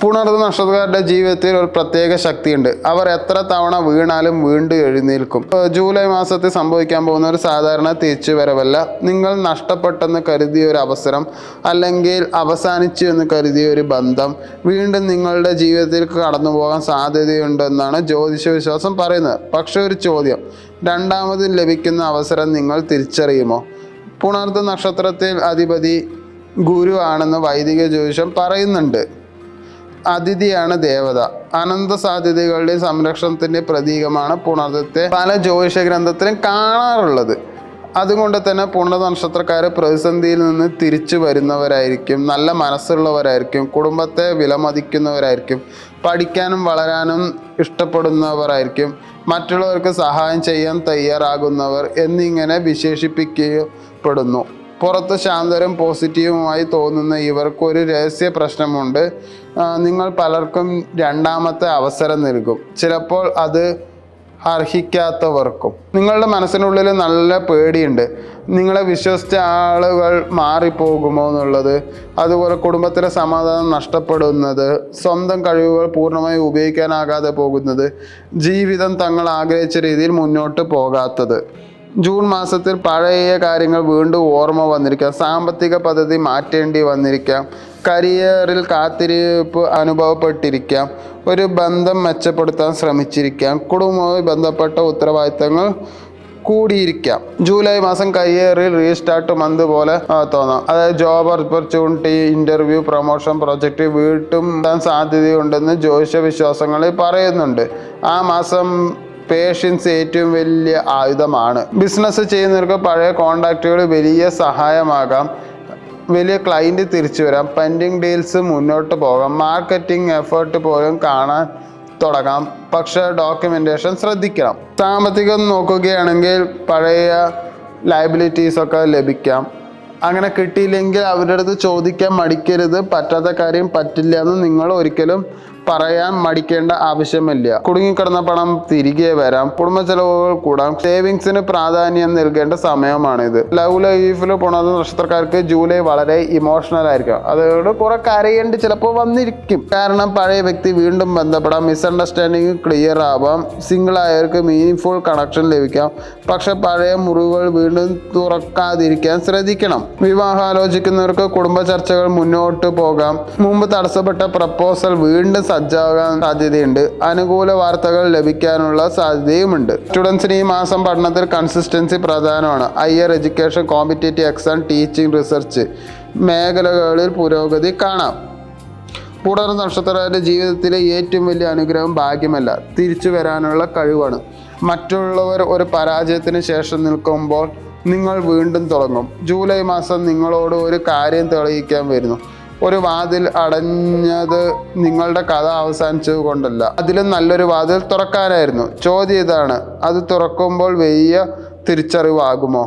പുണർന്ന നക്ഷത്രക്കാരുടെ ജീവിതത്തിൽ ഒരു പ്രത്യേക ശക്തിയുണ്ട്. അവർ എത്ര തവണ വീണാലും വീണ്ടും എഴുന്നേൽക്കും. ജൂലൈ മാസത്തിൽ സംഭവിക്കാൻ പോകുന്ന ഒരു സാധാരണ തിരിച്ചുവരവല്ല. നിങ്ങൾ നഷ്ടപ്പെട്ടെന്ന് കരുതിയ ഒരു അവസരം, അല്ലെങ്കിൽ അവസാനിച്ചു എന്ന് കരുതിയ ഒരു ബന്ധം വീണ്ടും നിങ്ങളുടെ ജീവിതത്തിൽ കടന്നു പോകാൻ സാധ്യതയുണ്ടെന്നാണ് ജ്യോതിഷ വിശ്വാസം പറയുന്നത്. പക്ഷെ ഒരു ചോദ്യം, രണ്ടാമത് ലഭിക്കുന്ന അവസരം നിങ്ങൾ തിരിച്ചറിയുമോ? പുണർന്ന നക്ഷത്രത്തിൽ അധിപതി ഗുരു ആണെന്ന് വൈദിക ജ്യോതിഷം പറയുന്നുണ്ട്. അതിഥിയാണ് ദേവത. അനന്ത സാധ്യതകളുടെ സംരക്ഷണത്തിന്റെ പ്രതീകമാണ് പുണർദത്തെ പല ജ്യോതിഷ ഗ്രന്ഥത്തിലും കാണാറുള്ളത്. അതുകൊണ്ട് തന്നെ പുണർദ നക്ഷത്രക്കാർ പ്രതിസന്ധിയിൽ നിന്ന് തിരിച്ചു വരുന്നവരായിരിക്കും, നല്ല മനസ്സുള്ളവരായിരിക്കും, കുടുംബത്തെ വിലമതിക്കുന്നവരായിരിക്കും, പഠിക്കാനും വളരാനും ഇഷ്ടപ്പെടുന്നവരായിരിക്കും, മറ്റുള്ളവർക്ക് സഹായം ചെയ്യാൻ തയ്യാറാകുന്നവർ എന്നിങ്ങനെ വിശേഷിപ്പിക്കപ്പെടുന്നു. പുറത്ത് ശാന്തരും പോസിറ്റീവുമായി തോന്നുന്ന ഇവർക്കൊരു രഹസ്യ പ്രശ്നമുണ്ട്. നിങ്ങൾ പലർക്കും രണ്ടാമത്തെ അവസരം നൽകും, ചിലപ്പോൾ അത് അർഹിക്കാത്തവർക്കും. നിങ്ങളുടെ മനസ്സിനുള്ളിൽ നല്ല പേടിയുണ്ട്, നിങ്ങളെ വിശ്വസിച്ച ആളുകൾ മാറിപ്പോകുമോ എന്നുള്ളത്, അതുപോലെ കുടുംബത്തിലെ സമാധാനം നഷ്ടപ്പെടുന്നത്, സ്വന്തം കഴിവുകൾ പൂർണ്ണമായി ഉപയോഗിക്കാനാകാതെ പോകുന്നത്, ജീവിതം തങ്ങൾ ആഗ്രഹിച്ച രീതിയിൽ മുന്നോട്ട് പോകാത്തത്. ജൂൺ മാസത്തിൽ പഴയ കാര്യങ്ങൾ വീണ്ടും ഓർമ്മ വന്നിരിക്കാം, സാമ്പത്തിക പദ്ധതി മാറ്റേണ്ടി വന്നിരിക്കാം, കരിയറിൽ കാത്തിരിപ്പ് അനുഭവപ്പെട്ടിരിക്കാം, ഒരു ബന്ധം മെച്ചപ്പെടുത്താൻ ശ്രമിച്ചിരിക്കാം, കുടുംബവുമായി ബന്ധപ്പെട്ട ഉത്തരവാദിത്തങ്ങൾ കൂടിയിരിക്കാം. ജൂലൈ മാസം കരിയറിൽ റീസ്റ്റാർട്ട് മന്ത് പോലെ തോന്നാം. അതായത് job opportunity, interview, promotion, project വീട്ടും സാധ്യതയുണ്ടെന്ന് ജ്യോതിഷ വിശ്വാസങ്ങളിൽ പറയുന്നുണ്ട്. ആ മാസം പേഷ്യൻസ് ഏറ്റവും വലിയ ആയുധമാണ്. ബിസിനസ് ചെയ്യുന്നവർക്ക് പഴയ കോണ്ടാക്റ്റുകൾ വലിയ സഹായമാകാം, വലിയ ക്ലയൻറ്റ് തിരിച്ചു വരാം, പെൻഡിങ് ഡീൽസ് മുന്നോട്ട് പോകാം, മാർക്കറ്റിംഗ് എഫേർട്ട് പോലും കാണാൻ തുടങ്ങാം. പക്ഷേ ഡോക്യുമെൻറ്റേഷൻ ശ്രദ്ധിക്കണം. സാമ്പത്തികം നോക്കുകയാണെങ്കിൽ പഴയ ലയബിലിറ്റീസൊക്കെ ലഭിക്കാം. അങ്ങനെ കിട്ടിയില്ലെങ്കിൽ അവരുടെ അടുത്ത് ചോദിക്കാൻ മടിക്കരുത്. പറ്റാത്ത കാര്യം പറ്റില്ല എന്ന് നിങ്ങൾ ഒരിക്കലും പറയാൻ മടിക്കേണ്ട ആവശ്യമില്ല. കുടുങ്ങിക്കിടന്ന പണം തിരികെ വരാം, കുടുംബ ചെലവുകൾ കൂടാം, സേവിങ്സിന് പ്രാധാന്യം നൽകേണ്ട സമയമാണിത്. ലവ് ലൈഫിൽ പുണർന്ന നക്ഷത്രക്കാർക്ക് ജൂലൈ വളരെ ഇമോഷണൽ ആയിരിക്കും. അതുകൊണ്ട് കുറെ കരയേണ്ടി ചിലപ്പോൾ വന്നിരിക്കും. കാരണം പഴയ വ്യക്തി വീണ്ടും ബന്ധപ്പെടാം, മിസ്അണ്ടർസ്റ്റാൻഡിങ് ക്ലിയർ ആവാം, സിംഗിൾ ആയവർക്ക് മീനിങ് കണക്ഷൻ ലഭിക്കാം. പക്ഷെ പഴയ മുറിവുകൾ വീണ്ടും തുറക്കാതിരിക്കാൻ ശ്രദ്ധിക്കണം. വിവാഹാലോചിക്കുന്നവർക്ക് കുടുംബ ചർച്ചകൾ മുന്നോട്ട് പോകാം. മുമ്പ് തടസ്സപ്പെട്ട പ്രപ്പോസൽ വീണ്ടും സജ്ജാകാൻ സാധ്യതയുണ്ട്. അനുകൂല വാർത്തകൾ ലഭിക്കാനുള്ള സാധ്യതയുമുണ്ട്. സ്റ്റുഡൻസിന് ഈ മാസം പഠനത്തിൽ കൺസിസ്റ്റൻസി പ്രധാനമാണ്. Higher education, competitive exam, teaching, research മേഖലകളിൽ പുരോഗതി കാണാം. പുണർന്ന നക്ഷത്രക്കാരുടെ ജീവിതത്തിലെ ഏറ്റവും വലിയ അനുഗ്രഹം ഭാഗ്യമല്ല, തിരിച്ചു വരാനുള്ള കഴിവാണ്. മറ്റുള്ളവർ ഒരു പരാജയത്തിന് ശേഷം നിൽക്കുമ്പോൾ നിങ്ങൾ വീണ്ടും തുടങ്ങും. ജൂലൈ മാസം നിങ്ങളോട് ഒരു കാര്യം തെളിയിക്കാൻ വരുന്നു. ഒരു വാതിൽ അടഞ്ഞത് നിങ്ങളുടെ കഥ അവസാനിച്ചത് കൊണ്ടല്ല, അതിലും നല്ലൊരു വാതിൽ തുറക്കാനായിരുന്നു. ചോദ്യം ഇതാണ്, അത് തുറക്കുമ്പോൾ വലിയ തിരിച്ചറിവാകുമോ?